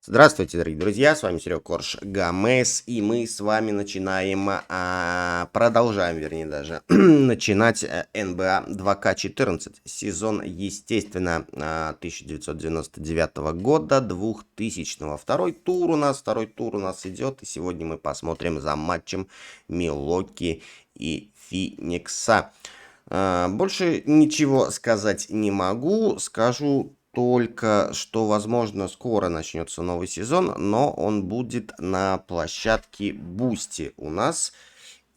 Здравствуйте, дорогие друзья, с вами Серега Корж Гамес, и мы с вами начинаем, продолжаем, вернее, даже, начинать НБА 2К14, сезон, естественно, 1999 года, 2000-го. Второй тур у нас идет, и сегодня мы посмотрим за матчем Милуоки и Феникса. Больше ничего сказать не могу, скажу только, что, возможно, скоро начнется новый сезон, но он будет на площадке Бусти у нас.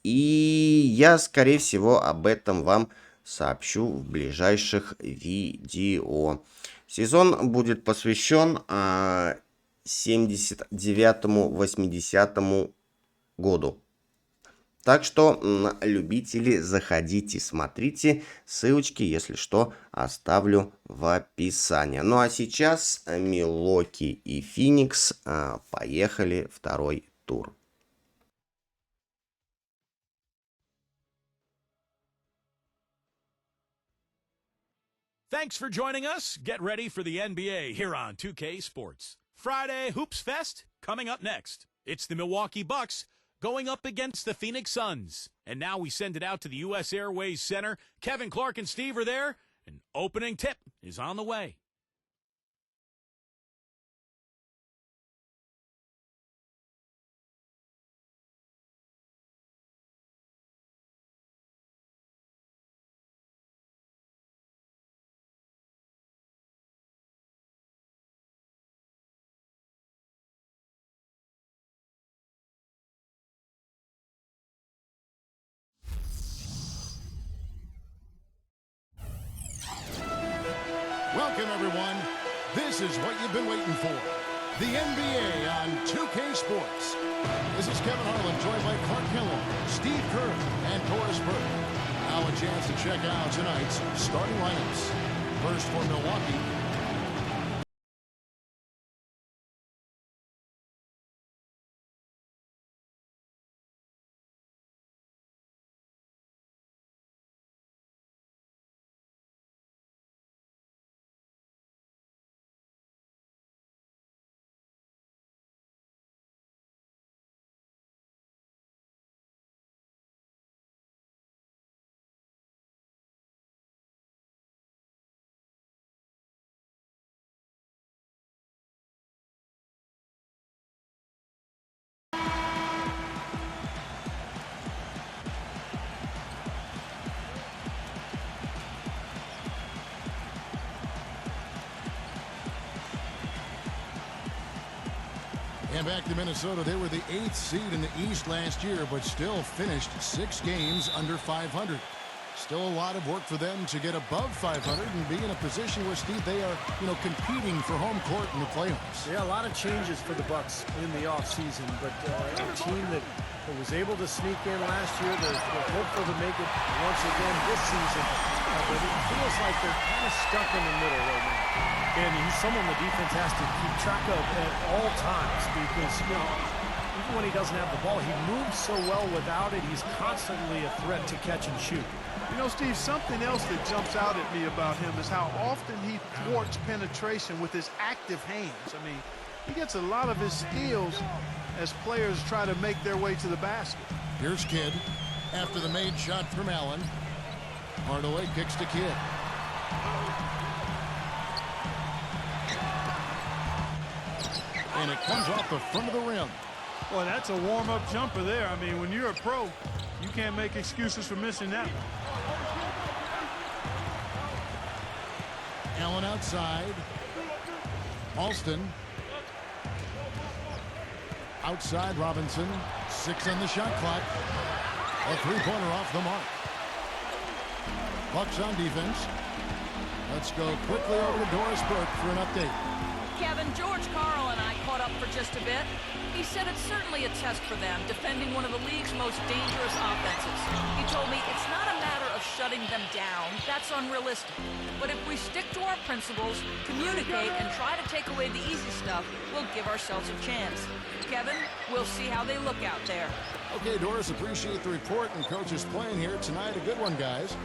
И я, скорее всего, об этом вам сообщу в ближайших видео. Сезон будет посвящен 79-80 году. Так что, любители, заходите, смотрите. Ссылочки, если что, оставлю в описании. Ну а сейчас Milwaukee и Феникс. Поехали, второй тур. Thanks for joining us. Get ready for the NBA here on 2K Sports. Friday Hoops Fest coming up next. It's the Milwaukee Bucks going up against the Phoenix Suns. And now we send it out to the U.S. Airways Center. Kevin Clark and Steve are there. An opening tip is on the way. Welcome, everyone. This is what you've been waiting for. The NBA on 2K Sports. This is Kevin Harlan, joined by Clark Kellogg, Steve Kerr, and Doris Burke. Now a chance to check out tonight's starting lineups. First for Milwaukee. And back to Minnesota, they were the 8th seed in the East last year, but still finished 6 games under 500. Still a lot of work for them to get above 500 and be in a position where, Steve, they are, competing for home court in the playoffs. Yeah, a lot of changes for the Bucks in the offseason, but a team that was able to sneak in last year, they're hopeful to make it once again this season, but it feels like they're kind of stuck in the middle right now. And he's someone the defense has to keep track of at all times because, even when he doesn't have the ball, he moves so well without it. He's constantly a threat to catch and shoot. Steve, something else that jumps out at me about him is how often he thwarts penetration with his active hands. I mean, he gets a lot of his steals as players try to make their way to the basket. Here's Kidd after the made shot from Allen. Hardaway kicks to Kidd. And it comes off the front of the rim. Boy, that's a warm-up jumper there. I mean, when you're a pro, you can't make excuses for missing that one. Allen outside. Alston. Outside Robinson. 6 on the shot clock. A three-pointer off the mark. Bucks on defense. Let's go quickly over to Doris Burke for an update. Kevin, George Karl and I caught up for just a bit. He said it's certainly a test for them, defending one of the league's most dangerous offenses. He told me it's not a matter of shutting them down. That's unrealistic. But if we stick to our principles, communicate, and try to take away the easy stuff, we'll give ourselves a chance. Kevin, we'll see how they look out there. Okay, Doris, appreciate the report, and Coach is playing here tonight. A good one, guys.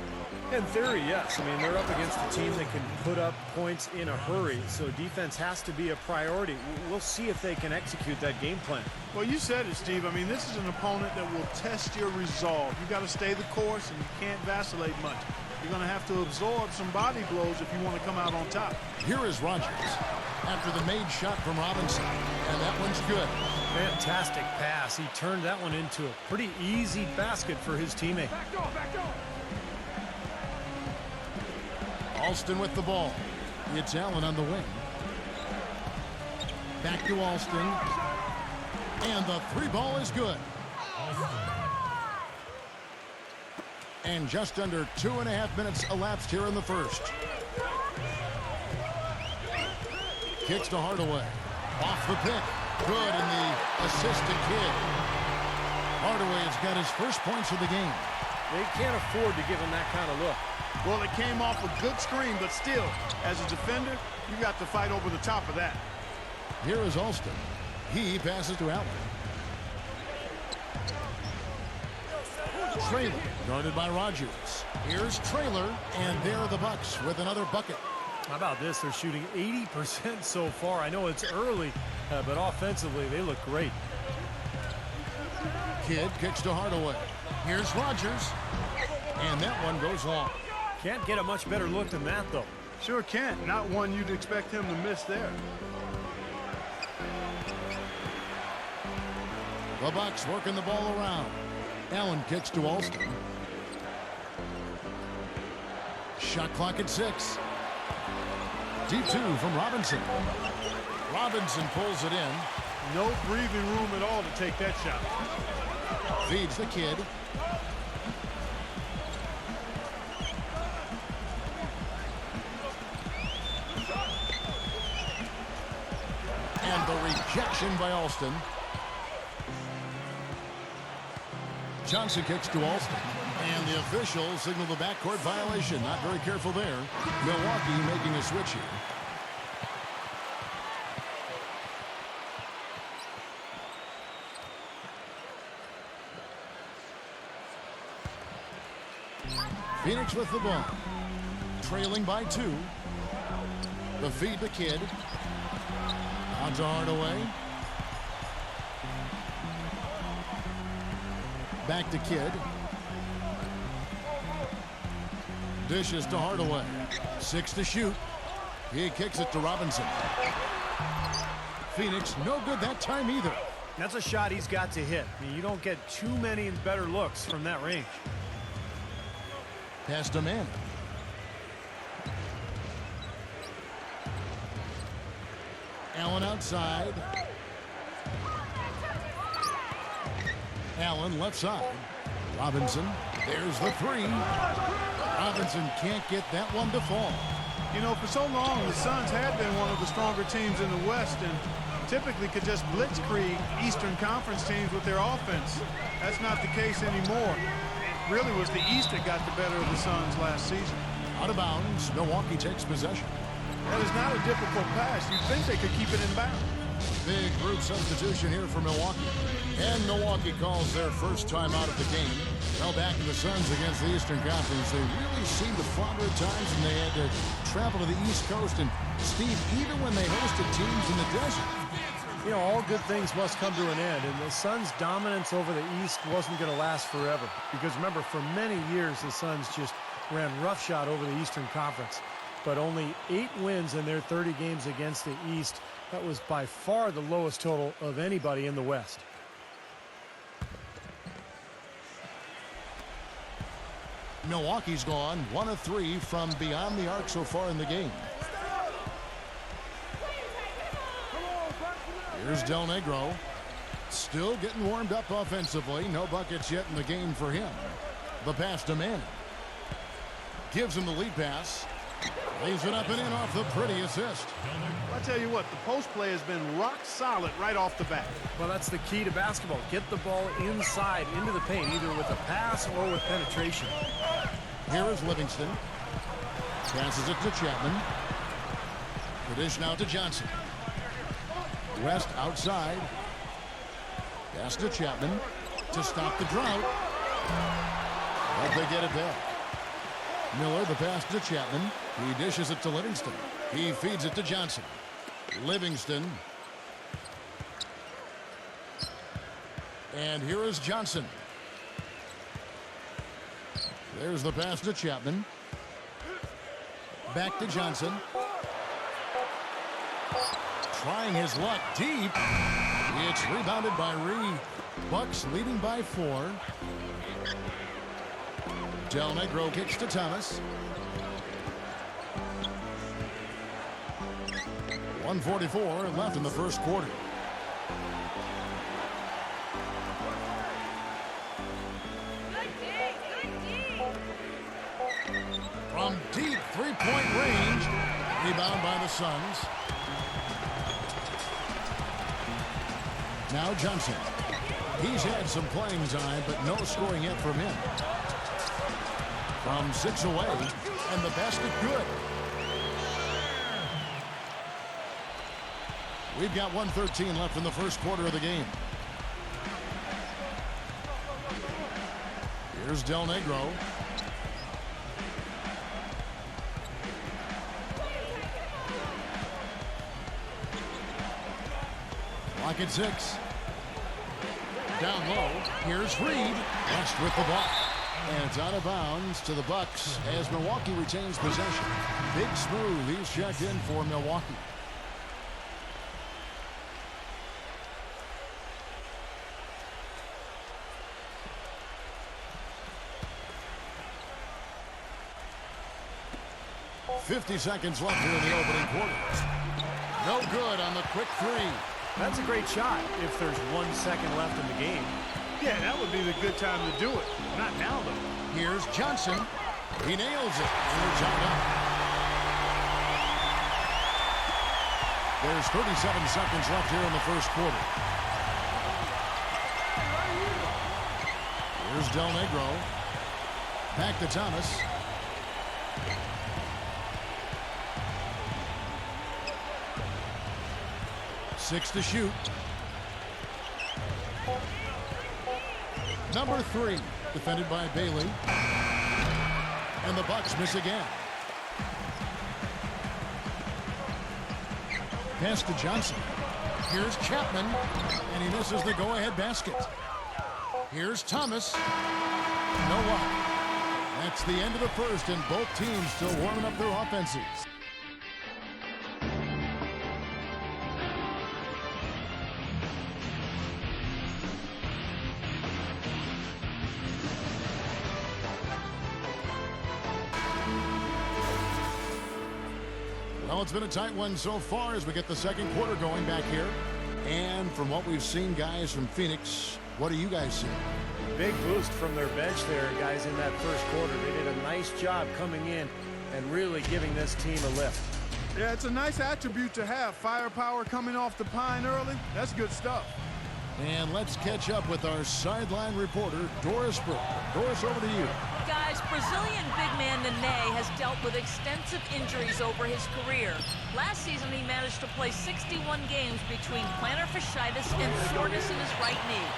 In theory, yes. I mean, they're up against a team that can put up points in a hurry, so defense has to be a priority. We'll see if they can execute that game plan. Well, you said it, Steve. I mean, this is an opponent that will test your resolve. You got to stay the course, and you can't vacillate much. You're going to have to absorb some body blows if you want to come out on top. Here is Rogers after the made shot from Robinson, and that one's good. Fantastic pass. He turned that one into a pretty easy basket for his teammate. Alston with the ball. It's Allen on the wing. Back to Alston. And the three ball is good. And just under 2.5 minutes elapsed here in the first. Kicks to Hardaway. Off the pick. Good, and the assist to Kidd. Hardaway has got his first points of the game. They can't afford to give him that kind of look. Well, it came off a good screen, but still, as a defender, you got to fight over the top of that. Here is Alston. He passes to Allen. Traylor, guarded by Rogers. Here's Traylor, and there are the Bucks with another bucket. How about this? They're shooting 80% so far. I know it's early, but offensively, they look great. Kidd kicks to Hardaway. Here's Rogers, and that one goes long. Can't get a much better look than that, though. Sure can't. Not one you'd expect him to miss there. The Bucks working the ball around. Allen kicks to Alston. Shot clock at 6. Deep two from Robinson. Robinson pulls it in. No breathing room at all to take that shot. Feeds the Kid. And the rejection by Alston. Johnson kicks to Alston. And the officials signal the backcourt violation. Not very careful there. Milwaukee making a switch here. Phoenix with the ball. Trailing by 2. The feed the Kid. On to Hardaway. Back to Kidd. Dishes to Hardaway. 6 to shoot. He kicks it to Robinson. Phoenix no good that time either. That's a shot he's got to hit. I mean, you don't get too many better looks from that range. Pass to Manning. Allen outside. Allen left side. Robinson. There's the 3. Robinson can't get that one to fall. You know, for so long, the Suns had been one of the stronger teams in the West and typically could just blitzkrieg Eastern Conference teams with their offense. That's not the case anymore. It really was the East that got the better of the Suns last season. Out of bounds, Milwaukee takes possession. That is not a difficult pass. You'd think they could keep it in bounds. Big group substitution here for Milwaukee. And Milwaukee calls their first time out of the game. Well, back in the Suns against the Eastern Conference, they really seemed to flounder at times, and they had to travel to the East Coast. And, Steve, even when they hosted teams in the desert. You know, all good things must come to an end, and the Suns' dominance over the East wasn't going to last forever. Because, remember, for many years, the Suns just ran roughshod over the Eastern Conference. But only 8 wins in their 30 games against the East. That was by far the lowest total of anybody in the West. Milwaukee's gone 1 of 3 from beyond the arc so far in the game. Here's Del Negro. Still getting warmed up offensively. No buckets yet in the game for him. The pass to Manning. Gives him the lead pass. Lays it up and in off the pretty assist. I tell you what, the post play has been rock solid right off the bat. Well, that's the key to basketball. Get the ball inside, into the paint, either with a pass or with penetration. Here is Livingston. Passes it to Chapman. The dish now to Johnson. West outside. Pass to Chapman to stop the drought. But they get it back. Miller, the pass to Chapman. He dishes it to Livingston. He feeds it to Johnson. Livingston. And here is Johnson. There's the pass to Chapman. Back to Johnson. Trying his luck deep. It's rebounded by Reed. Bucks leading by 4. Del Negro kicks to Thomas. 1:44 left in the first quarter. From deep three-point range. Rebound by the Suns. Now Johnson. He's had some playing time, but no scoring yet from him. From 6 away, and the basket good. We've got 1:13 left in the first quarter of the game. Here's Del Negro. Lock at 6. Down low. Here's Reed. Rushed with the block. And it's out of bounds to the Bucks as Milwaukee retains possession. Big Smooth, he's checked in for Milwaukee. .50 seconds left here in the opening quarter. No good on the quick three. That's a great shot if there's 1 second left in the game. Yeah, that would be the good time to do it. Not now, though. Here's Johnson. He nails it. And we're tied up. There's 37 seconds left here in the first quarter. Here's Del Negro. Back to Thomas. Six to shoot. Number 3, defended by Bailey. And the Bucks miss again. Pass to Johnson. Here's Chapman, and he misses the go-ahead basket. Here's Thomas. No luck. That's the end of the first, and both teams still warming up their offenses. Well, it's been a tight one so far as we get the second quarter going back here. And from what we've seen, guys, from Phoenix, what do you guys see? Big boost from their bench there, guys, in that first quarter. They did a nice job coming in and really giving this team a lift. Yeah, it's a nice attribute to have. Firepower coming off the pine early. That's good stuff. And let's catch up with our sideline reporter, Doris Brooke. Doris, over to you. Guys, Brazilian big man Nene has dealt with extensive injuries over his career. Last season, he managed to play 61 games between plantar fasciitis and soreness in his right knee.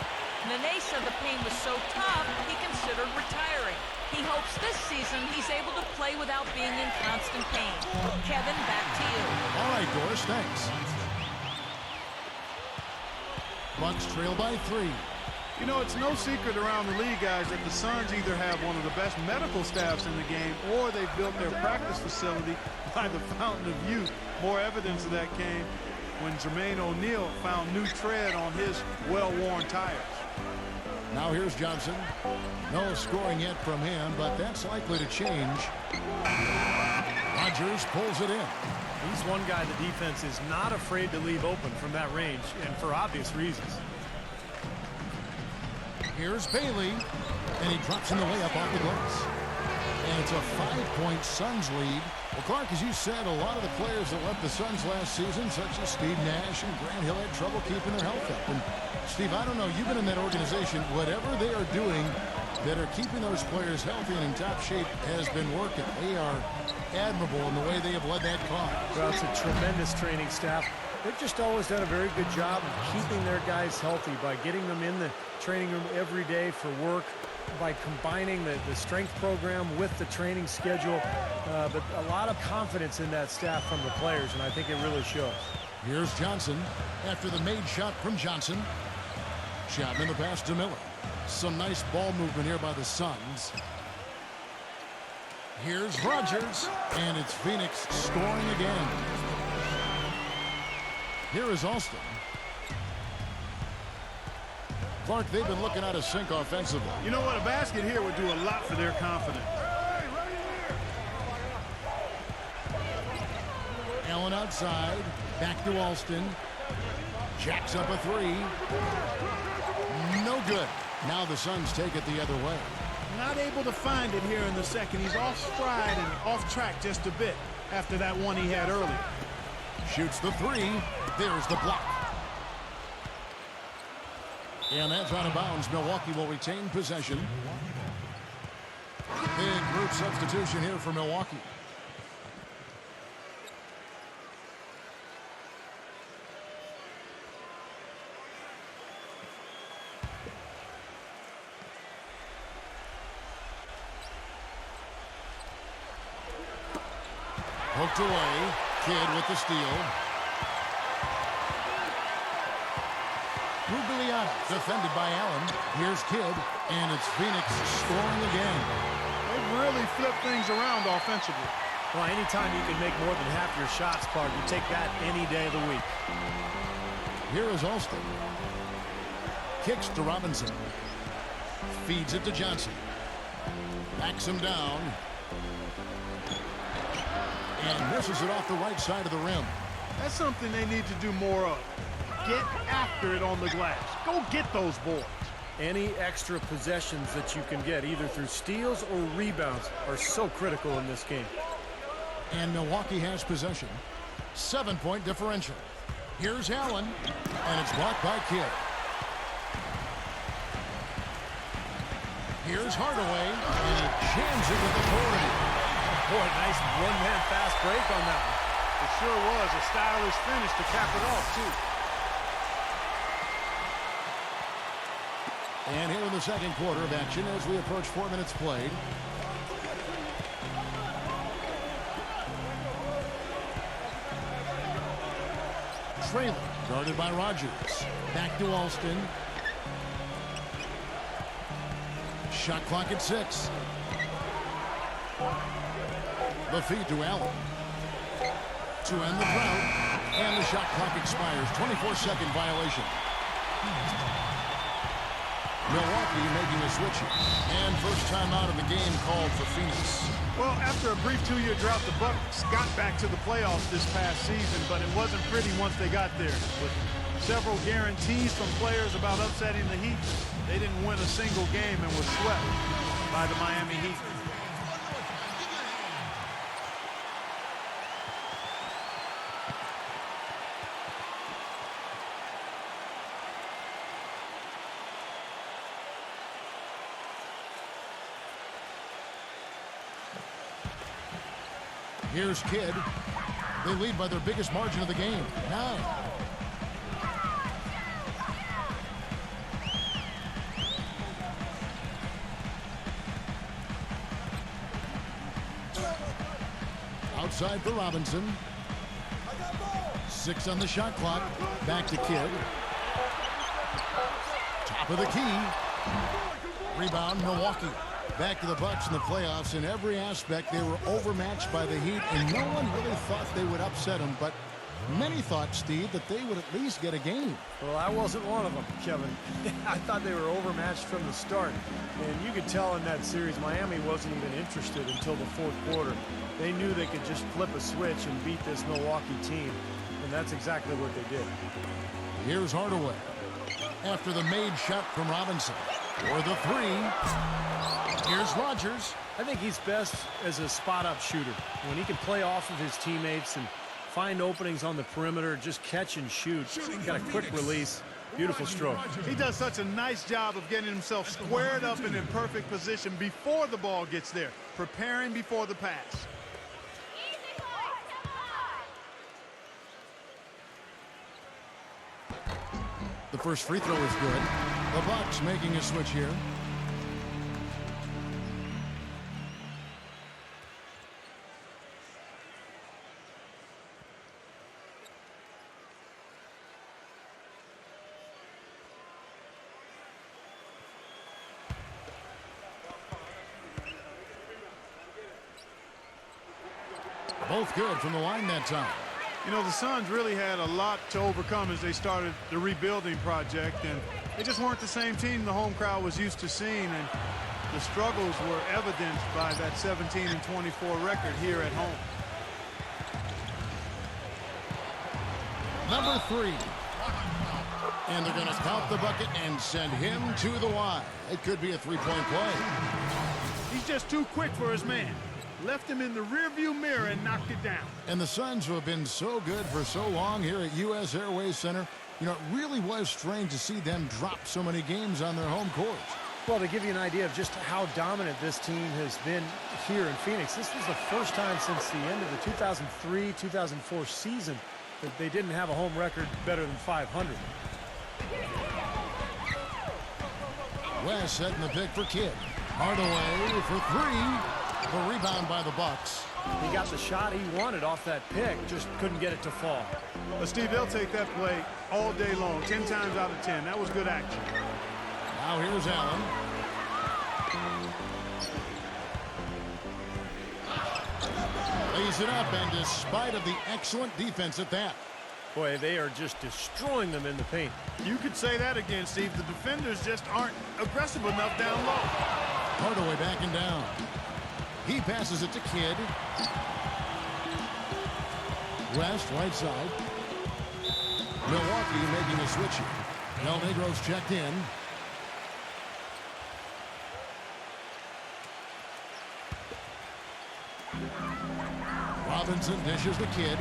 Nene said the pain was so tough, he considered retiring. He hopes this season he's able to play without being in constant pain. Kevin, back to you. All right, Doris, thanks. Bucks trail by 3. You know, it's no secret around the league, guys, that the Suns either have one of the best medical staffs in the game or they've built their practice facility by the fountain of youth. More evidence of that came when Jermaine O'Neal found new tread on his well-worn tires. Now here's Johnson. No scoring yet from him, but that's likely to change. Rodgers pulls it in. He's one guy the defense is not afraid to leave open from that range, and for obvious reasons. Here's Bailey, and he drops in the layup off the glass. And it's a 5-point Suns lead. Well, Clark, as you said, a lot of the players that left the Suns last season, such as Steve Nash and Grant Hill, had trouble keeping their health up. And Steve, I don't know, you've been in that organization. Whatever they are doing that are keeping those players healthy and in top shape has been working. They are admirable in the way they have led that cause. Well, it's a tremendous training staff. They've just always done a very good job of keeping their guys healthy by getting them in the training room every day for work, by combining the strength program with the training schedule, but a lot of confidence in that staff from the players, and I think it really shows. Here's Johnson after the made shot from Johnson. Shot in the pass to Miller. Some nice ball movement here by the Suns. Here's Rogers, and it's Phoenix scoring again. Here is Alston. Clark, they've been looking out of sync offensively. You know what? A basket here would do a lot for their confidence. Allen outside. Back to Alston. Jacks up a three. No good. Now the Suns take it the other way. Not able to find it here in the second. He's off stride and off track just a bit after that one he had earlier. Shoots the three. There's the block. And that's out of bounds. Milwaukee will retain possession. Big group substitution here for Milwaukee. Hooked away. Kidd with the steal. Rubiliano defended by Allen. Here's Kidd, and it's Phoenix scoring again. They've really flipped things around offensively. Well, anytime you can make more than half your shots, Clark, you take that any day of the week. Here is Alston. Kicks to Robinson. Feeds it to Johnson. Backs him down. And misses it off the right side of the rim. That's something they need to do more of. Get after it on the glass. Go get those boards. Any extra possessions that you can get, either through steals or rebounds, are so critical in this game. And Milwaukee has possession. 7-point differential. Here's Allen, and it's blocked by Kidd. Here's Hardaway, and he jams it with authority. Boy, nice one-man fast break on that one. It sure was a stylish finish to cap it off, too. And here in the second quarter of action as we approach 4 minutes played. Traylor, guarded by Rogers. Back to Alston. Shot clock at 6. The feed to Allen. To end the drought. And the shot clock expires. 24-second violation. Milwaukee making a switch here. And first time out of the game called for Phoenix. Well, after a brief 2-year drought, the Bucks got back to the playoffs this past season, but it wasn't pretty once they got there. With several guarantees from players about upsetting the Heat, they didn't win a single game and were swept by the Miami Heat. Here's Kidd. They lead by their biggest margin of the game, 9. Outside for Robinson. 6 on the shot clock. Back to Kidd. Top of the key. Rebound, Milwaukee. Back to the Bucks in the playoffs. In every aspect, they were overmatched by the Heat, and no one really thought they would upset them. But many thought, Steve, that they would at least get a game. Well, I wasn't one of them, Kevin. I thought they were overmatched from the start. And you could tell in that series, Miami wasn't even interested until the fourth quarter. They knew they could just flip a switch and beat this Milwaukee team. And that's exactly what they did. Here's Hardaway. After the made shot from Robinson. For the 3. Here's Rogers. I think he's best as a spot-up shooter. When he can play off of his teammates and find openings on the perimeter, just catch and shoot. Got a quick release. Beautiful stroke. He does such a nice job of getting himself squared up and in perfect position before the ball gets there, preparing before the pass. The first free throw is good. The Bucks making a switch here. Both good from the line that time. You know, the Suns really had a lot to overcome as they started the rebuilding project, and they just weren't the same team the home crowd was used to seeing, and the struggles were evidenced by that 17-24 record here at home. Number 3. And they're going to count the bucket and send him to the line. It could be a three-point play. He's just too quick for his man. Left him in the rearview mirror and knocked it down. And the Suns, who have been so good for so long here at U.S. Airways Center, you know, it really was strange to see them drop so many games on their home court. Well, to give you an idea of just how dominant this team has been here in Phoenix, this was the first time since the end of the 2003-2004 season that they didn't have a home record better than 500. West setting the pick for Kidd. Hardaway for 3. The rebound by the Bucks. He got the shot he wanted off that pick, just couldn't get it to fall. But Steve, they'll take that play all day long, 10 times out of 10. That was good action. Now here's Allen. Lays it up, and despite of the excellent defense at that. Boy, they are just destroying them in the paint. You could say that again, Steve. The defenders just aren't aggressive enough down low. Hardaway backing down. He passes it to Kidd. West, right side. Milwaukee making a switch here. Del Negro's checked in. Robinson dishes the Kidd.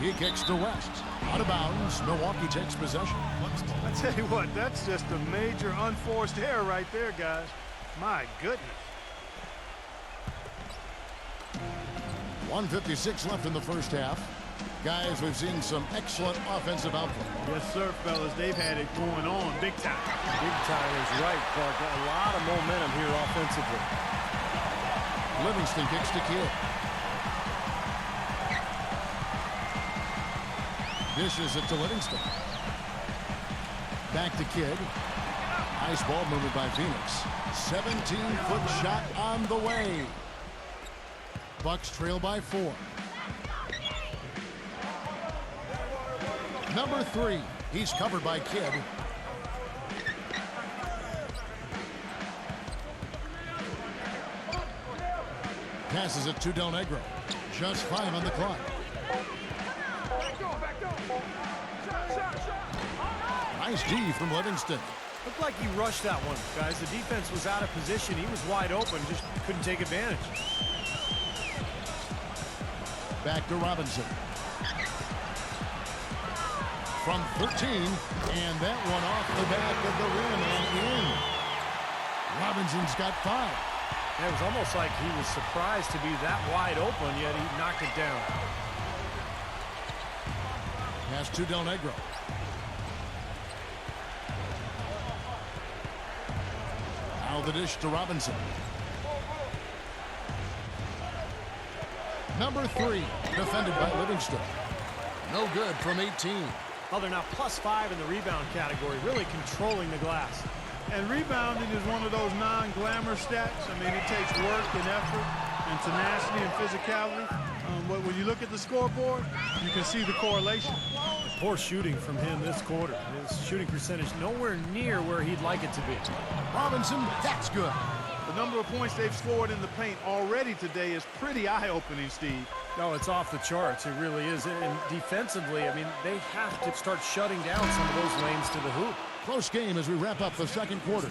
He kicks to West. Out of bounds. Milwaukee takes possession. I tell you what, that's just a major unforced error right there, guys. My goodness. 1:56 left in the first half. Guys, we've seen some excellent offensive output. Yes, sir, fellas. They've had it going on big time. Big time is right, Clark. A lot of momentum here offensively. Livingston kicks to Kidd. Dishes it to Livingston. Back to Kidd. Nice ball movement by Phoenix. 17-foot shot on the way. Bucks trail by 4. Number 3. He's covered by Kidd. Passes it to Del Negro. Just 5 on the clock. Nice D from Livingston. Looked like he rushed that one, guys. The defense was out of position. He was wide open, just couldn't take advantage. Back to Robinson. From 13, and that one off the back of the rim and in. Robinson's got 5. It was almost like he was surprised to be that wide open, yet he knocked it down. Pass to Del Negro. Now the dish to Robinson. Number 3, defended by Livingston. No good from 18. Well, they're now +5 in the rebound category, really controlling the glass. And rebounding is one of those non-glamour stats. I mean, it takes work and effort and tenacity and physicality. But when you look at the scoreboard, you can see the correlation. Poor shooting from him this quarter. His shooting percentage nowhere near where he'd like it to be. Robinson, that's good. The number of points they've scored in the paint already today is pretty eye-opening, Steve. No, it's off the charts. It really is. And defensively, I mean, they have to start shutting down some of those lanes to the hoop. Close game as we wrap up the second quarter.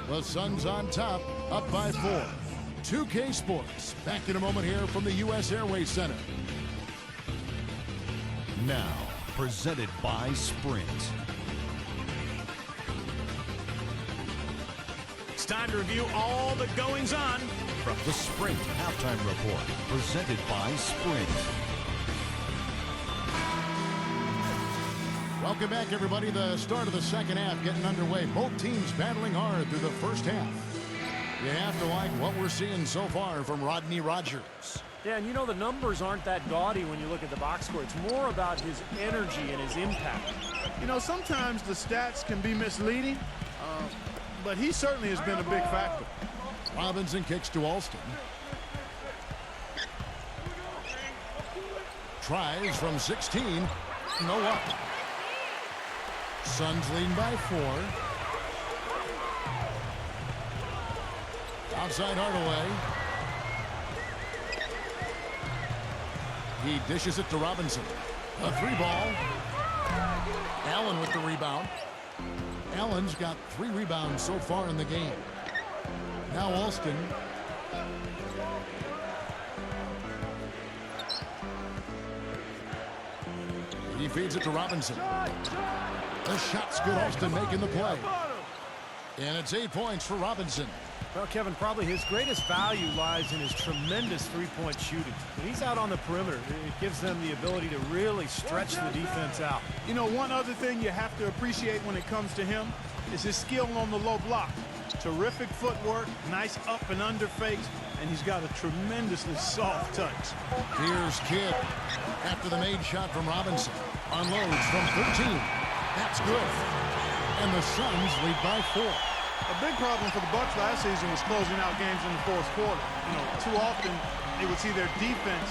The Suns on top, up by 4. 2K Sports, back in a moment here from the U.S. Airways Center. Now, presented by Sprint. It's time to review all the goings-on from The Sprint Halftime Report, presented by Sprint. Welcome back, everybody. The start of the second half getting underway. Both teams battling hard through the first half. You have to like what we're seeing so far from Rodney Rogers. Yeah, and you know the numbers aren't that gaudy when you look at the box score. It's more about his energy and his impact. You know, sometimes the stats can be misleading, but he certainly has been a big factor. Robinson kicks to Alston. Tries from 16. No up. Suns leading by 4. Outside Hardaway. He dishes it to Robinson. A 3-ball. Allen with the rebound. Allen's got 3 rebounds so far in the game. Now Alston. He feeds it to Robinson. The shot's good. Alston making the play. And it's 8 points for Robinson. Well, Kevin, probably his greatest value lies in his tremendous three-point shooting. When he's out on the perimeter, it gives them the ability to really stretch the defense out. You know, one other thing you have to appreciate when it comes to him is his skill on the low block. Terrific footwork, nice up and under fakes, and he's got a tremendously soft touch. Here's Kidd after the made shot from Robinson. Unloads from 13. That's good. And the Suns lead by 4. A big problem for the Bucks last season was closing out games in the fourth quarter. You know, too often they would see their defense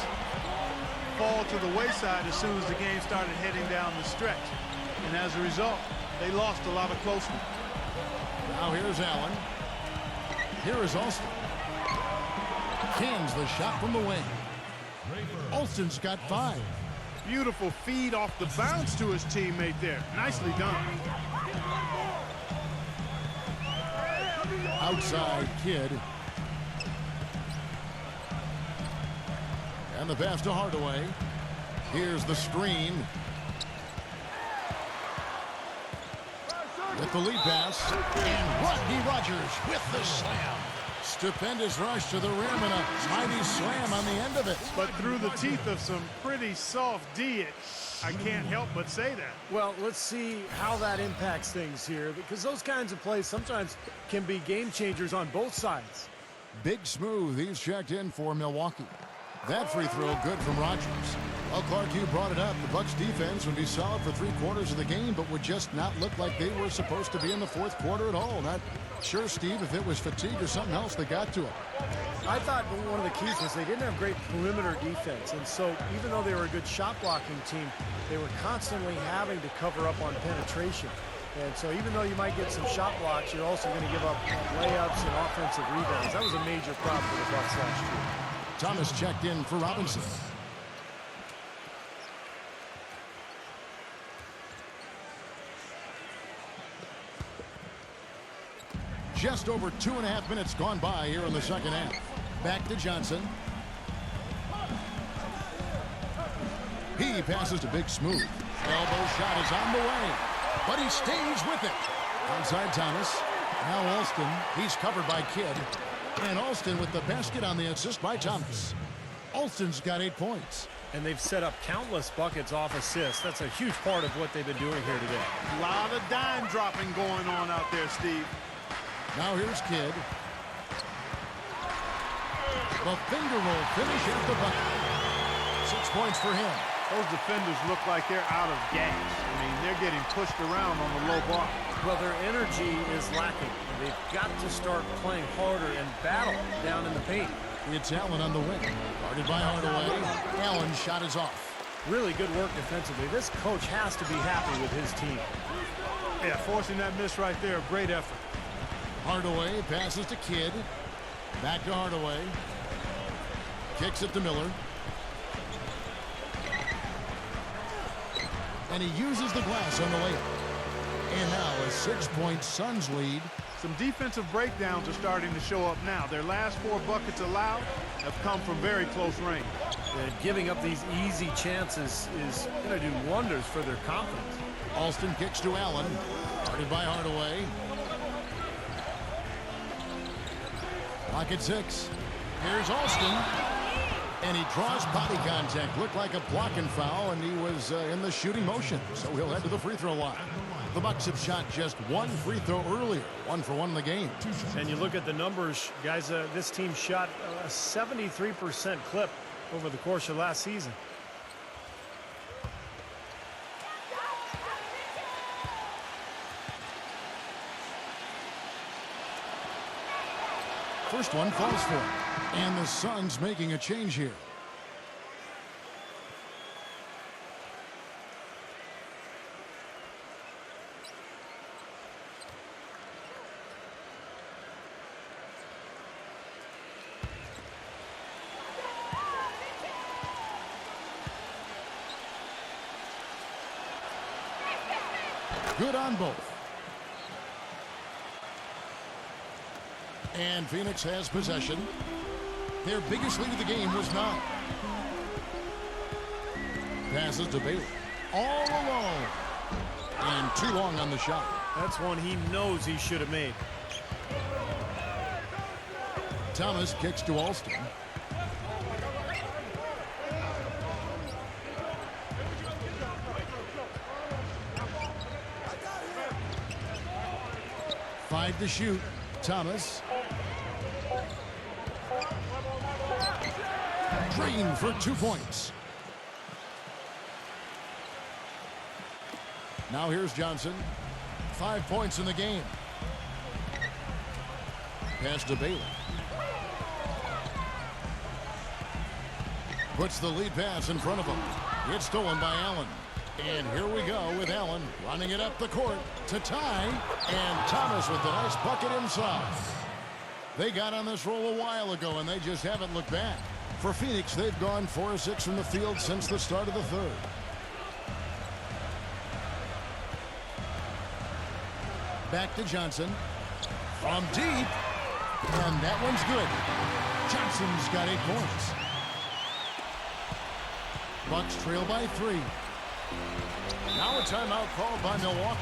fall to the wayside as soon as the game started heading down the stretch. And as a result, they lost a lot of close ones. Now here's Allen. Here is Alston. Cans the shot from the wing. Alston's got 5. Beautiful feed off the bounce to his teammate there. Nicely done. Outside Kidd. And the pass to Hardaway. Here's the screen. With the lead pass. And Rodney Rogers with the slam. Stupendous rush to the rim and a mighty slam on the end of it. But through the teeth of some pretty soft D, I can't help but say that. Well, let's see how that impacts things here, because those kinds of plays sometimes can be game changers on both sides. Big Smooth, he's checked in for Milwaukee. That free throw good from Rogers. Well, Clark, you brought it up. The Bucks defense would be solid for 3 quarters of the game, but would just not look like they were supposed to be in the fourth quarter at all. Not sure, Steve, if it was fatigue or something else that got to him. I thought one of the keys was they didn't have great perimeter defense, and so even though they were a good shot blocking team, they were constantly having to cover up on penetration. And so even though you might get some shot blocks, you're also going to give up layups and offensive rebounds. That was a major problem for the Bucks last year. Thomas checked in for Robinson. Just over 2.5 minutes gone by here in the second half. Back to Johnson. He passes to Big Smooth. Elbow shot is on the way, but he stays with it. Outside Thomas. Now Alston. He's covered by Kidd. And Alston with the basket on the assist by Thomas. Alston's got 8 points. And they've set up countless buckets off assists. That's a huge part of what they've been doing here today. A lot of dime dropping going on out there, Steve. Now here's Kidd. The finger roll finish at the bucket. 6 points for him. Those defenders look like they're out of gas. I mean, they're getting pushed around on the low block. Well, their energy is lacking. They've got to start playing harder and battle down in the paint. It's Allen on the wing. Guarded by Hardaway. Allen's shot is off. Really good work defensively. This coach has to be happy with his team. Yeah, forcing that miss right there, a great effort. Hardaway passes to Kidd. Back to Hardaway. Kicks it to Miller. And he uses the glass on the layup. And now a 6-point Suns lead. Some defensive breakdowns are starting to show up now. Their last 4 buckets allowed have come from very close range. And giving up these easy chances is going to do wonders for their confidence. Alston kicks to Allen. Guarded by Hardaway. Pocket 6. Here's Alston. And he draws body contact. Looked like a blocking foul, and he was in the shooting motion. So he'll head to the free throw line. The Bucks have shot just 1 free throw earlier. 1 for 1 in the game. And you look at the numbers, guys, this team shot a 73% clip over the course of last season. First one falls for him. And the Suns making a change here. Good on both. And Phoenix has possession. Their biggest lead of the game was 9. Passes to Bailey. All alone. And too long on the shot. That's one he knows he should have made. Thomas kicks to Alston. Five to shoot. Thomas. Green for 2 points. Now here's Johnson. 5 points in the game. Pass to Bailey. Puts the lead pass in front of him. It's stolen by Allen. And here we go with Allen running it up the court to tie. And Thomas with the nice bucket inside. They got on this roll a while ago, and they just haven't looked back. For Phoenix, they've gone 4 of 6 from the field since the start of the third. Back to Johnson. From deep. And that one's good. Johnson's got 8 points. Bucks trail by 3. Now a timeout called by Milwaukee.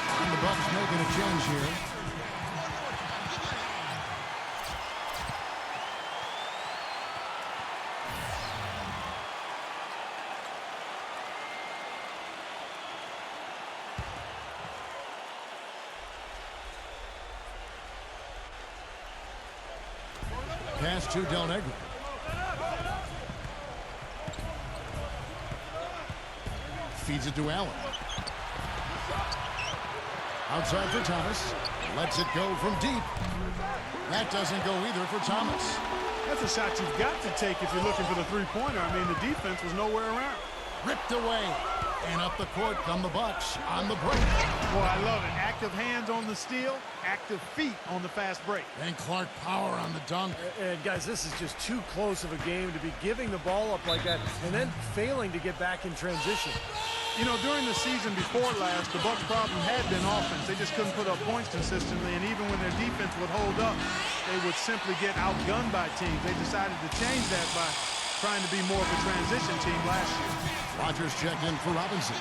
And the Bucks making a change here. Pass to Del Negro. Feeds it to Allen. Outside for Thomas. Lets it go from deep. That doesn't go either for Thomas. That's a shot you've got to take if you're looking for the three-pointer. I mean, the defense was nowhere around. Ripped away. And up the court come the Bucks on the break. Boy, I love it. Active hands on the steal, active feet on the fast break. And Clark power on the dunk. And guys, this is just too close of a game to be giving the ball up like that and then failing to get back in transition. You know, during the season before last, the Bucks' problem had been offense. They just couldn't put up points consistently, and even when their defense would hold up, they would simply get outgunned by teams. They decided to change that by trying to be more of a transition team last year. Rogers checked in for Robinson.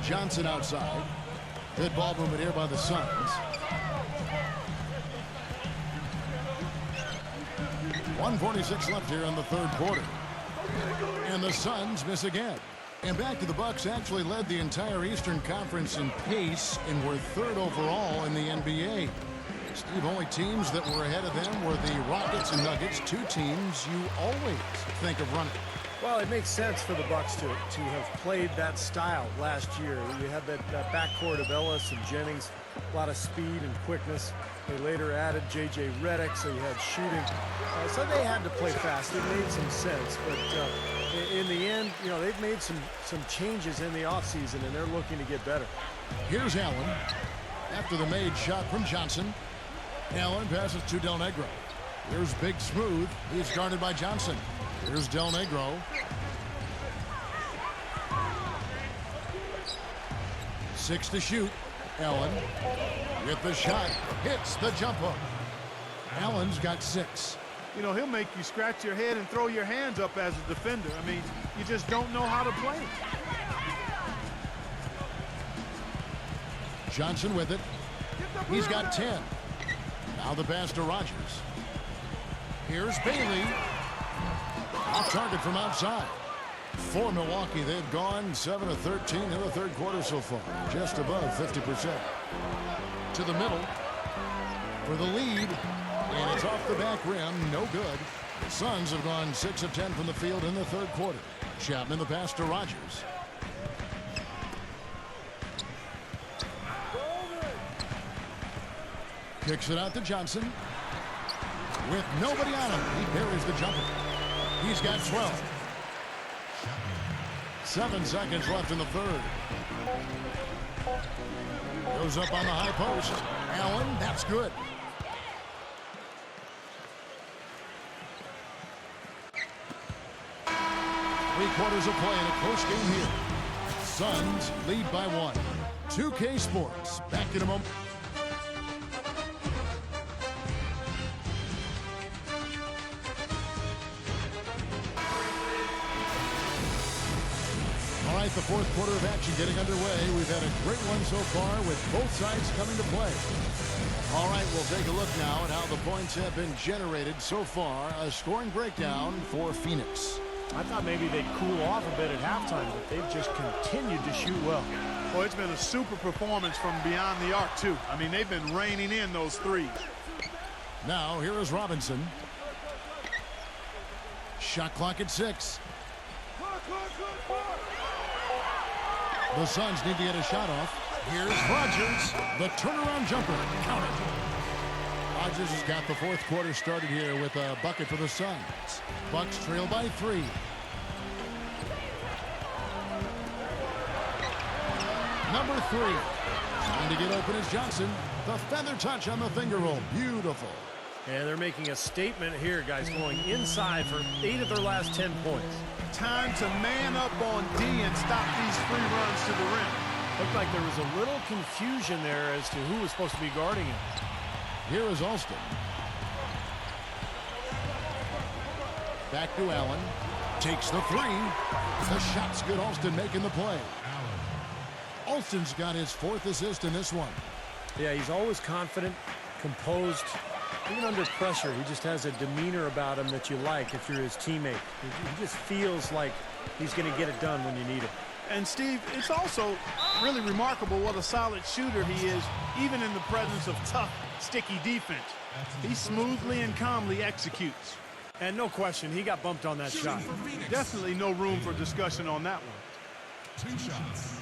Johnson outside. Good ball movement here by the Suns. 1:46 left here in the third quarter. And the Suns miss again. And back to the Bucks actually led the entire Eastern Conference in pace and were third overall in the NBA. Steve, only teams that were ahead of them were the Rockets and Nuggets, 2 teams you always think of running. Well, it makes sense for the Bucks to have played that style last year. You had that backcourt of Ellis and Jennings, a lot of speed and quickness. They later added J.J. Redick, so you had shooting. So they had to play fast. It made some sense. But in the end, you know, they've made some changes in the offseason, and they're looking to get better. Here's Allen. After the made shot from Johnson. Allen passes to Del Negro. Here's Big Smooth. He's guarded by Johnson. Here's Del Negro. Six to shoot. Allen with the shot. Hits the jump hook. Allen's got 6. You know, he'll make you scratch your head and throw your hands up as a defender. I mean, you just don't know how to play. Johnson with it. He's got 10. Now the pass to Rogers. Here's Bailey. Off target from outside. For Milwaukee, they've gone 7 of 13 in the third quarter so far. Just above 50%. To the middle. For the lead. And it's off the back rim, no good. The Suns have gone 6 of 10 from the field in the third quarter. Chapman the pass to Rogers. Kicks it out to Johnson. With nobody on him, he buries the jumper. He's got 12. 7 seconds left in the third. Goes up on the high post. Allen, that's good. Three-quarters of play in a close game here. Suns lead by 1. 2K Sports, back in a moment. All right, the fourth quarter of action getting underway. We've had a great one so far with both sides coming to play. All right, we'll take a look now at how the points have been generated so far. A scoring breakdown for Phoenix. I thought maybe they'd cool off a bit at halftime, but they've just continued to shoot well. Well, it's been a super performance from beyond the arc, too. I mean, they've been raining in those threes. Now, here is Robinson. Shot clock at 6. The Suns need to get a shot off. Here's Rogers. The turnaround jumper. Counted. Rogers has got the fourth quarter started here with a bucket for the Suns. Bucks trail by 3. Number 3. Trying to get open is Johnson. The feather touch on the finger roll. Beautiful. And they're making a statement here, guys, going inside for 8 of their last 10 points. Time to man up on D and stop these free runs to the rim. Looked like there was a little confusion there as to who was supposed to be guarding him. Here is Alston. Back to Allen. Takes the 3. The shot's good. Alston making the play. Alston's got his 4th assist in this one. Yeah, he's always confident, composed. Even under pressure, he just has a demeanor about him that you like if you're his teammate. He just feels like he's going to get it done when you need it. And, Steve, it's also really remarkable what a solid shooter he is, even in the presence of tough, sticky defense. He smoothly and calmly executes. And no question, he got bumped on that shot. Definitely no room for discussion on that one. 2 shots.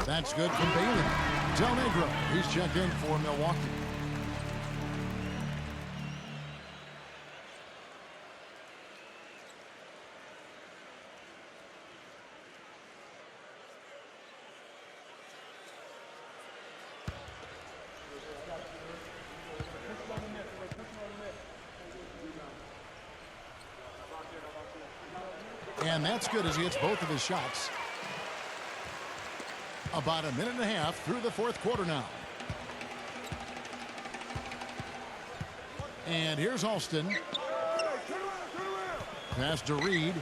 That's good from Bailey. Del Negro, he's checked in for Milwaukee. And that's good as he hits both of his shots. About a minute and a half through the fourth quarter now. And here's Alston. Pass to Reed.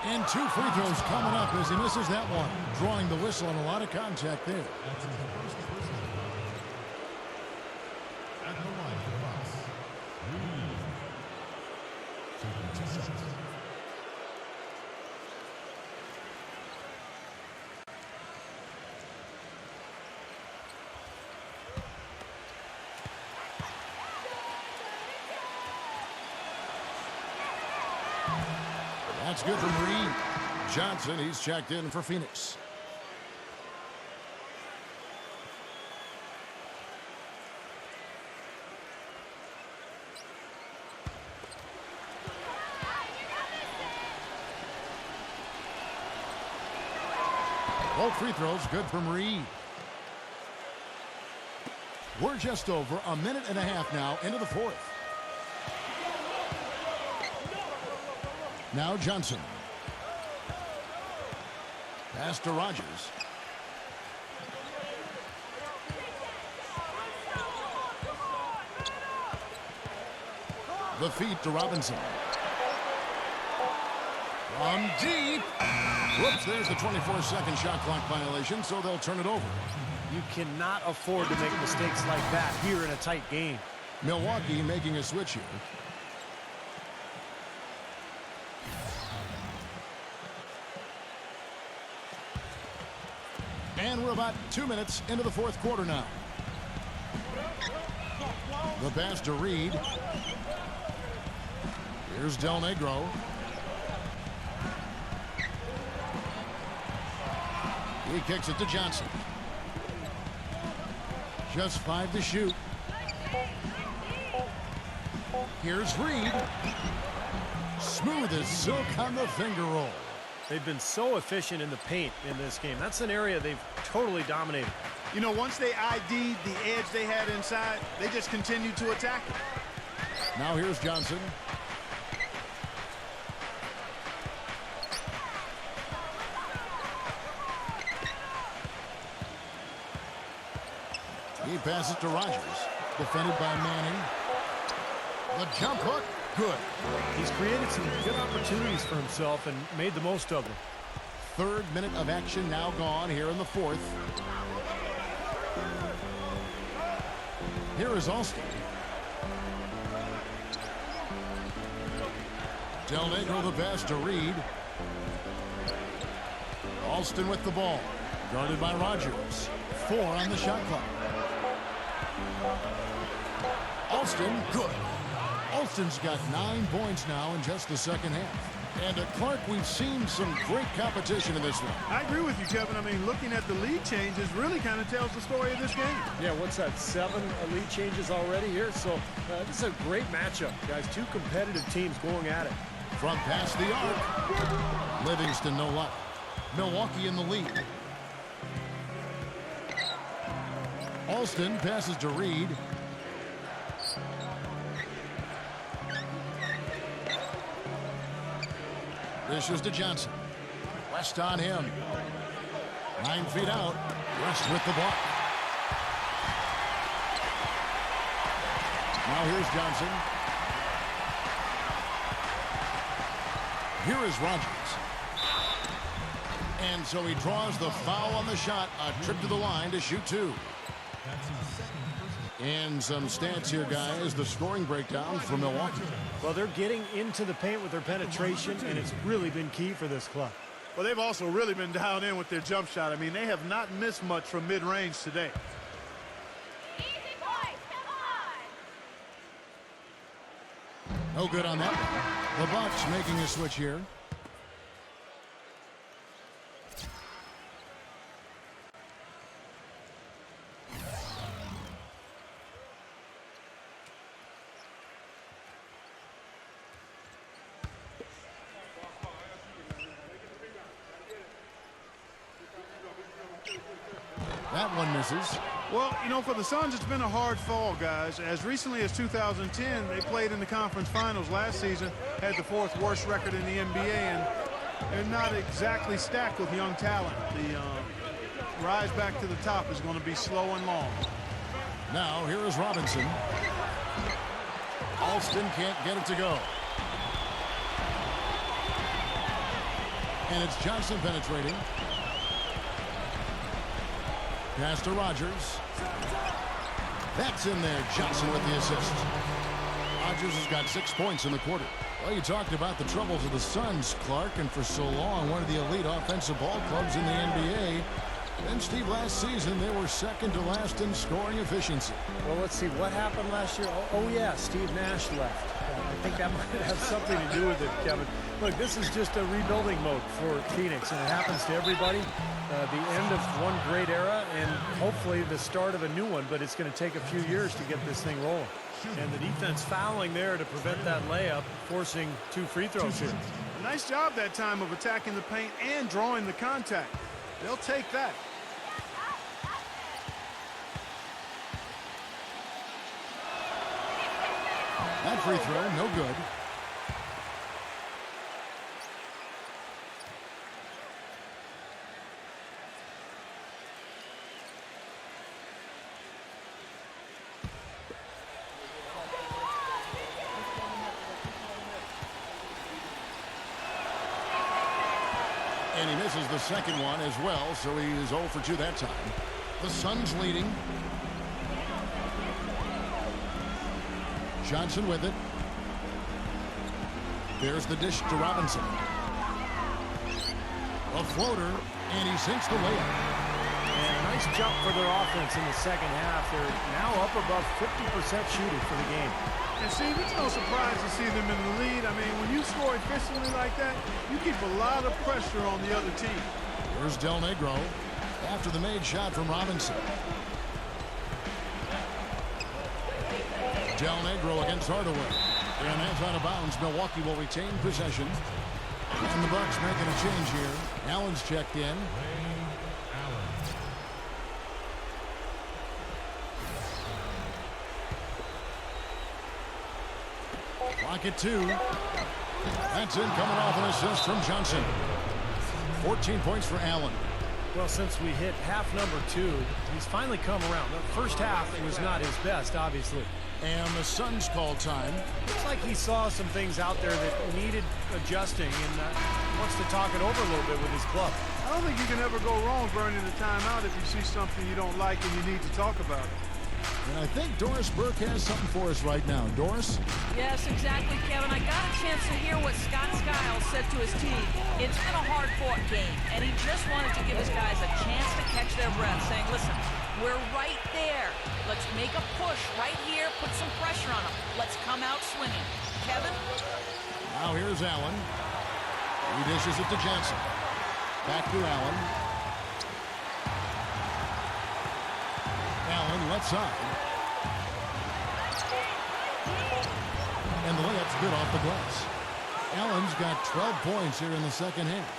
And 2 free throws coming up as he misses that one. Drawing the whistle and a lot of contact there. At the line for the Bucks. Taking 2 shots. That's good from Reed. Johnson, he's checked in for Phoenix. Both free throws good from Reed. We're just over a minute and a half now into the fourth. Now Johnson. Pass to Rogers. The feed to Robinson. From deep. Whoops, there's the 24-second shot clock violation, so they'll turn it over. You cannot afford to make mistakes like that here in a tight game. Milwaukee making a switch here. And we're about 2 minutes into the fourth quarter now. The pass to Reed. Here's Del Negro. He kicks it to Johnson. Just 5 to shoot. Here's Reed. Smooth as silk on the finger roll. They've been so efficient in the paint in this game. That's an area they've totally dominated. You know, once they ID'd the edge they had inside, they just continued to attack it. Now here's Johnson. He passes to Rogers. Defended by Manning. The jump hook. Good. He's created some good opportunities for himself and made the most of them. Third minute of action now gone here in the fourth. Here is Alston. Del Negro the pass to Reed. Alston with the ball. Guarded by Rogers. 4 on the shot clock. Alston, good. Alston's got 9 points now in just the second half. And Clark, we've seen some great competition in this one. I agree with you, Kevin. I mean, looking at the lead changes really kind of tells the story of this game. Yeah, what's that, 7 elite changes already here? So this is a great matchup, guys. 2 competitive teams going at it. From past the arc, Livingston no luck. Milwaukee in the lead. Alston passes to Reed. Dishes to Johnson. West on him. 9 feet out. West with the block. Now here's Johnson. Here is Rogers. And so he draws the foul on the shot. A trip to the line to shoot 2. And some stats here, guys. The scoring breakdown for Milwaukee. Well, they're getting into the paint with their penetration, and it's really been key for this club. Well, they've also really been dialed in with their jump shot. I mean, they have not missed much from mid-range today. Easy boys, come on! No good on that. The Bucks making a switch here. That one misses. Well, you know, for the Suns, it's been a hard fall, guys. As recently as 2010, they played in the conference finals last season, had the 4th worst record in the NBA, and they're not exactly stacked with young talent. The rise back to the top is going to be slow and long. Now, here is Robinson. Alston can't get it to go. And it's Johnson penetrating. Pass to Rogers. That's in there. Johnson with the assist. Rogers has got 6 points in the quarter. Well, you talked about the troubles of the Suns, Clark, and for so long, one of the elite offensive ball clubs in the NBA. Then, Steve, last season, they were second to last in scoring efficiency. Well, let's see. What happened last year? Oh yeah, Steve Nash left. I think that might have something to do with it, Kevin. Look, this is just a rebuilding mode for Phoenix, and it happens to everybody. The end of one great era and hopefully the start of a new one, but it's going to take a few years to get this thing rolling. And the defense fouling there to prevent that layup, forcing 2 free throws here. Nice job that time of attacking the paint and drawing the contact. They'll take that. That free throw, no good. And he misses the second one as well, so he is 0 for 2 that time. The Suns leading. Johnson with it. There's the dish to Robinson. A floater, and he sinks the layup. And a nice jump for their offense in the second half. They're now up above 50% shooting for the game. And Steve, it's no surprise to see them in the lead. I mean, when you score efficiently like that, you keep a lot of pressure on the other team. Here's Del Negro after the made shot from Robinson. Del Negro against Hardaway. And that's out of bounds. Milwaukee will retain possession. And the Bucks making a change here. Allen's checked in. Clock at 2. That's in, coming off an assist from Johnson. 14 points for Allen. Well, since we hit half number 2, he's finally come around. The first half was not his best, obviously. And the Suns call time. Looks like he saw some things out there that needed adjusting and wants to talk it over a little bit with his club. I don't think you can ever go wrong burning the timeout if you see something you don't like and you need to talk about it. And I think Doris Burke has something for us right now. Doris? Yes, exactly, Kevin. I got a chance to hear what Scott Skiles said to his team. It's been a hard-fought game, and he just wanted to give his guys a chance to catch their breath, saying, listen, we're right there. Let's make a push right here, put some pressure on them. Let's come out swinging. Kevin? Now here's Allen. He dishes it to Johnson. Back to Allen. Allen left side. And the layup's good off the glass. Allen's got 12 points here in the second half.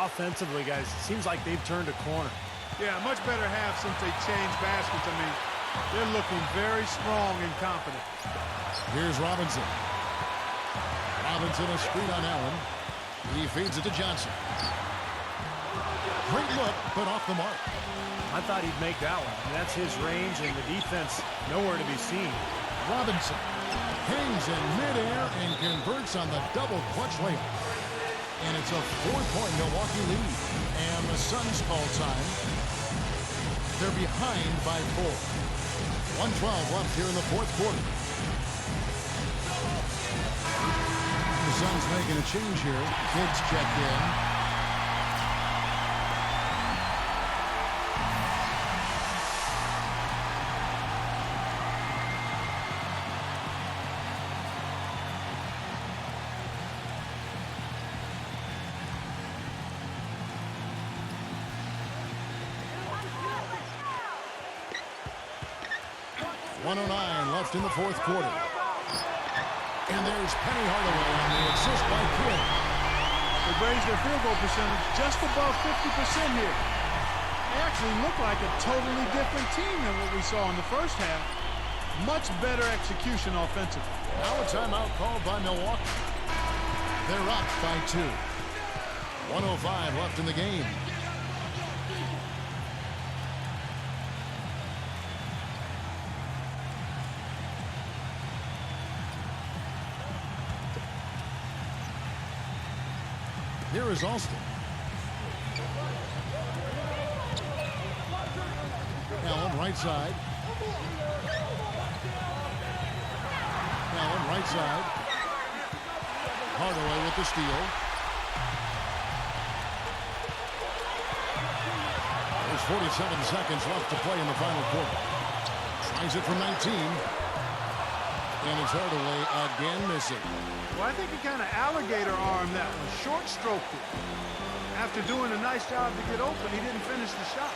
Offensively, guys, it seems like they've turned a corner. Yeah, much better half since they changed baskets. I mean, they're looking very strong and confident. Here's Robinson. Robinson a screen on Allen. He feeds it to Johnson. Great look, but off the mark. I thought he'd make that one. I mean, that's his range, and the defense nowhere to be seen. Robinson hangs in midair and converts on the double clutch layup. And it's a 4-point Milwaukee lead. And the Suns call time. They're behind by 4. 1:12 left here in the fourth quarter. The Suns making a change here. Kids checked in. Left in the fourth quarter. And there's Penny Hardaway on the assist by Kidd. They've raised their field goal percentage just above 50% here. They actually look like a totally different team than what we saw in the first half. Much better execution offensively. Now a timeout called by Milwaukee. They're up by 2. 1:05 left in the game. Here is Alston. Allen right side. Allen right side. Hardaway with the steal. There's 47 seconds left to play in the final quarter. Tries it from 19. And it's Hardaway again missing. Well, I think he kind of alligator armed that one, short stroked it. After doing a nice job to get open, he didn't finish the shot.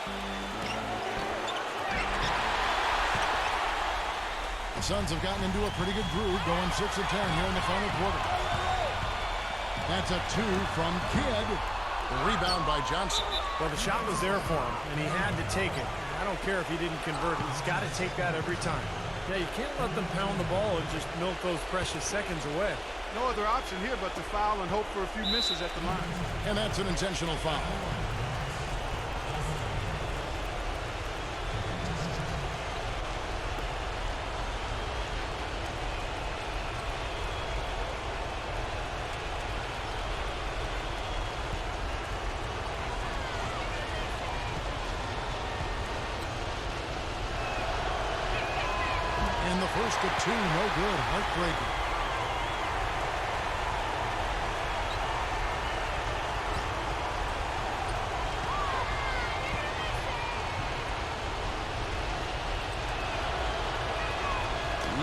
The Suns have gotten into a pretty good groove, going 6 of 10 here in the final quarter. That's a 2 from Kidd. The rebound by Johnson. Well, the shot was there for him, and he had to take it. I don't care if he didn't convert. He's got to take that every time. Yeah, you can't let them pound the ball and just milk those precious seconds away. No other option here but to foul and hope for a few misses at the line. And that's an intentional foul. first of two, no good. Heartbreaker.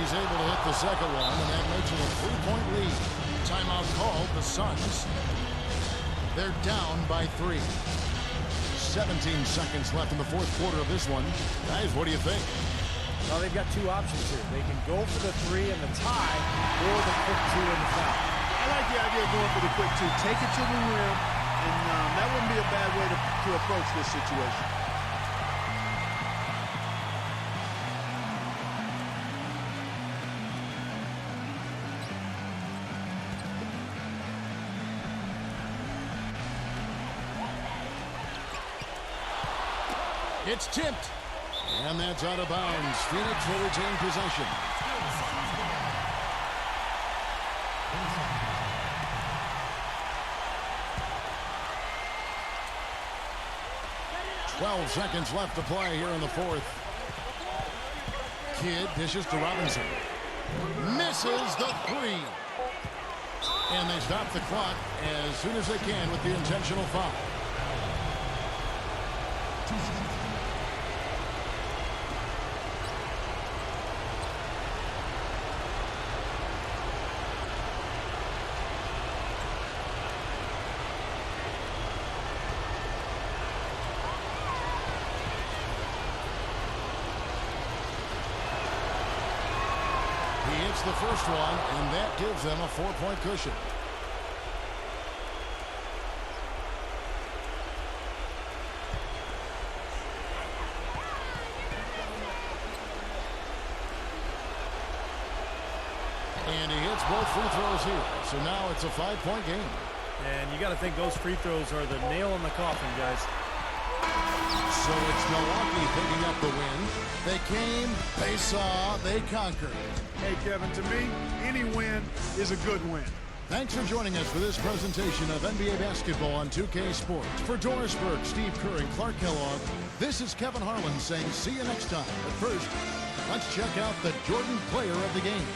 He's able to hit the second one, and that makes it a 3-point lead. Timeout called, the Suns. They're down by 3. 17 seconds left in the fourth quarter of this one. Guys, what do you think? Well, they've got two options here. They can go for the 3 and the tie, or the quick 2 and the foul. I like the idea of going for the quick 2. Take it to the rim, and that wouldn't be a bad way to approach this situation. It's tipped. And that's out of bounds. Phoenix will retain possession. "12 seconds left to play here in the fourth. Kidd dishes to Robinson. Misses the 3. And they stop the clock as soon as they can with the intentional foul. He hits the first one, and that gives them a 4-point cushion. And he hits both free throws here. So now it's a 5-point game. And you got to think those free throws are the nail in the coffin, guys. So it's Milwaukee picking up the win. They came, they saw, they conquered. Hey, Kevin, to me, any win is a good win. Thanks for joining us for this presentation of NBA basketball on 2K Sports. For Doris Burke, Steve Kerr, and Clark Kellogg, this is Kevin Harlan saying see you next time. But first, let's check out the Jordan player of the game.